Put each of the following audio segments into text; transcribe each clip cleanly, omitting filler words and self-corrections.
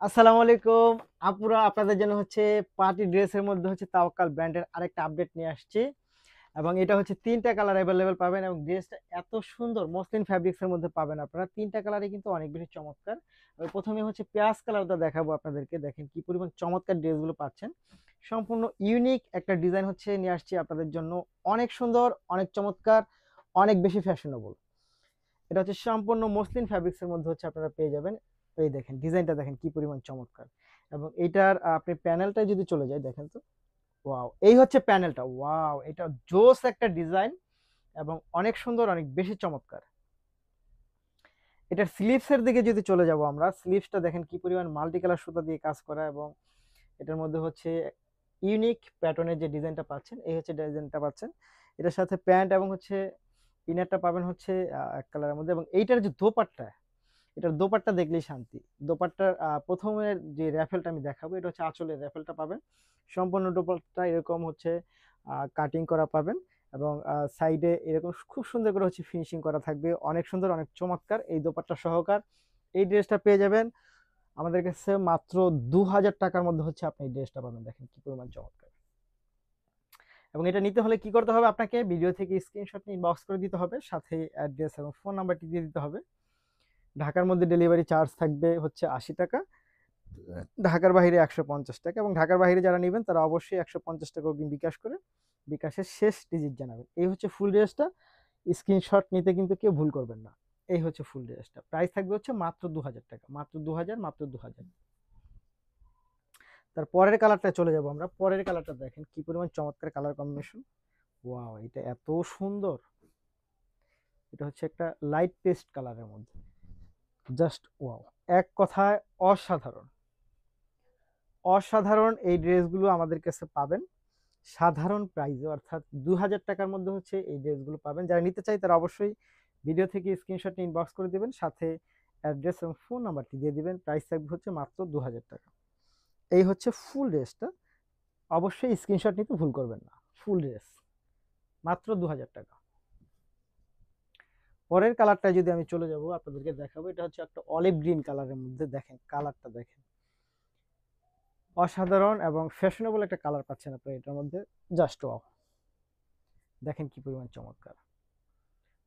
আসসালামু আলাইকুম। আপুরা আপনাদের জন্য হচ্ছে পার্টি ড্রেসের মধ্যে হচ্ছে তাওয়াক্কাল ব্র্যান্ডের আরেকটা আপডেট নিয়ে আসছি এবং এটা হচ্ছে ৩ টা কালার अवेलेबल পাবেন এবং ড্রেসটা এত সুন্দর মসলিন ফ্যাব্রিক্স এর মধ্যে পাবেন আপনারা। ৩ টা কালারই কিন্তু অনেক বেশি চমৎকার। আমি প্রথমে হচ্ছে পেঁয়াজ কালারটা দেখাবো আপনাদেরকে। দেখেন কি পরিমাণ চমৎকার ড্রেসগুলো পাচ্ছেন। সম্পূর্ণ ইউনিক একটা ডিজাইন হচ্ছে নিয়ে আসছি আপনাদের জন্য। অনেক সুন্দর, অনেক চমৎকার, অনেক বেশি ফ্যাশনেবল। এটা হচ্ছে সম্পূর্ণ মসলিন ফ্যাব্রিক্স এর মধ্যে হচ্ছে আপনারা পেয়ে যাবেন। এই দেখেন ডিজাইনটা দেখেন কি পরিমাণ চমৎকার এবং এটার আপনি প্যানেলটা যদি চলে যায় দেখেন তো, ওয়াও! এই হচ্ছে প্যানেলটা, ওয়াও! এটা জোস একটা ডিজাইন এবং অনেক সুন্দর, অনেক বেশি চমৎকার। এটার স্লিভস এর দিকে যদি চলে যাব আমরা, স্লিভসটা দেখেন কি পরিমাণ মাল্টি কালার সুতা দিয়ে কাজ করা এবং এটার মধ্যে হচ্ছে ইউনিক প্যাটার্নের যে ডিজাইনটা পাচ্ছেন, এই হচ্ছে ডিজাইনটা পাচ্ছের। এটার সাথে প্যান্ট এবং হচ্ছে ইনারটা পাবেন হচ্ছে এক কালারের মধ্যে এবং এইটার যে দোপাট্টা, এটার দোপাট্টা দেখলেই শান্তি। দোপাট্টার প্রথমের যে র্যাফেলটা আমি দেখাবো, এটা হচ্ছে আঁচলের র্যাফেলটা পাবেন। সম্পূর্ণ দোপাট্টা এরকম হচ্ছে কাটিং করা পাবেন এবং সাইডে এরকম খুব সুন্দর করে হচ্ছে ফিনিশিং করা থাকবে। অনেক সুন্দর, অনেক চমৎকার এই দোপাট্টা সহকার এই ড্রেসটা পেয়ে যাবেন আমাদের কাছে মাত্র ২,০০০ টাকার মধ্যে হচ্ছে আপনি এই ড্রেসটা পাবেন। দেখেন কি পরিমাণ চমৎকার। এবং এটা নিতে হলে কি করতে হবে, আপনাকে ভিডিও থেকে স্ক্রিনশট নিয়ে ইনবক্স করে দিতে হবে, সাথে অ্যাড্রেস এবং ফোন নাম্বারটি দিয়ে দিতে হবে। ঢাকার মধ্যে ডেলিভারি চার্জ থাকবে হচ্ছে ৮০ টাকা, ঢাকার বাইরে ১৫০ টাকা এবং ঢাকার বাইরে যারা নেবেন তারা অবশ্যই ১৫০ টাকা অগ্রিম বিকাশ করে বিকাশের শেষ ডিজিট জানাবেন। এই হচ্ছে ফুল ড্রেসটা। স্ক্রিনশট নিতে কিন্তু কেউ ভুল করবেন না। এই হচ্ছে ফুল ড্রেসটা, প্রাইস থাকবে হচ্ছে মাত্র ২,০০০ টাকা, মাত্র ২,০০০, মাত্র ২,০০০। তার পরের কালারটা চলে যাব আমরা। পরের কালারটা দেখেন কি পরিমাণ চমৎকার কালার কম্বিনেশন, ওয়াও! এটা এত সুন্দর। এটা হচ্ছে একটা লাইট পেস্ট কালারের মধ্যে, জাস্ট ওয়াও! এক কথায় অসাধারণ। অসাধারণ এই ড্রেসগুলো আমাদের কাছে পাবেন সাধারণ প্রাইসে, অর্থাৎ ২,০০০ টাকার মধ্যে হচ্ছে এই ড্রেসগুলো পাবেন। যারা নিতে চাই তারা অবশ্যই ভিডিও থেকে স্ক্রিনশট নিয়ে ইনবক্স করে দেবেন, সাথে অ্যাড্রেস এবং ফোন নাম্বারটি দিয়ে দিবেন। প্রাইস থাকবে হচ্ছে মাত্র ২,০০০ টাকা। এই হচ্ছে ফুল ড্রেসটা। অবশ্যই স্ক্রিনশট নিতে ভুল করবেন না। ফুল ড্রেস মাত্র ২,০০০ টাকা। পরের কালারটা যদি আমি চলে যাব আপনাদেরকে দেখাবো, এটা হচ্ছে একটা অলিভ গ্রিন কালারের মধ্যে। দেখেন কালারটা দেখেন, অসাধারণ এবং ফ্যাশনেবল একটা কালার পাচ্ছেন আপনারা এটার মধ্যে, জাস্ট ওয়াও! দেখেন কি পরিমাণ চমৎকার।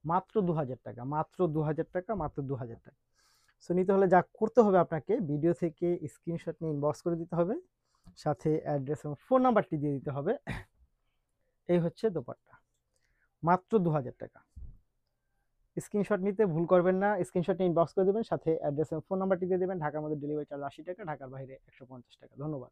মাত্র ২,০০০ টাকা, মাত্র ২,০০০ টাকা, মাত্র ২,০০০ টাকা। সো নিতে হলে যা করতে হবে, আপনাকে ভিডিও থেকে স্ক্রিনশট নিয়ে ইনবক্স করে দিতে হবে, সাথে অ্যাড্রেস এবং ফোন নাম্বারটি দিয়ে দিতে হবে। এই হচ্ছে দোপাট্টা, মাত্র ২,০০০ টাকা। স্ক্রিনশট নিতে ভুল করবেন না, স্ক্রিনশট নিয়ে ইনবক্স করে দেবেন, সাথে অ্যাড্রেস এবং ফোন নাম্বারটি দিয়ে দেবেন। ঢাকার মধ্যে ডেলিভারি চার্জ ৮০ টাকা, ঢাকার বাইরে ১৫০ টাকা। ধন্যবাদ।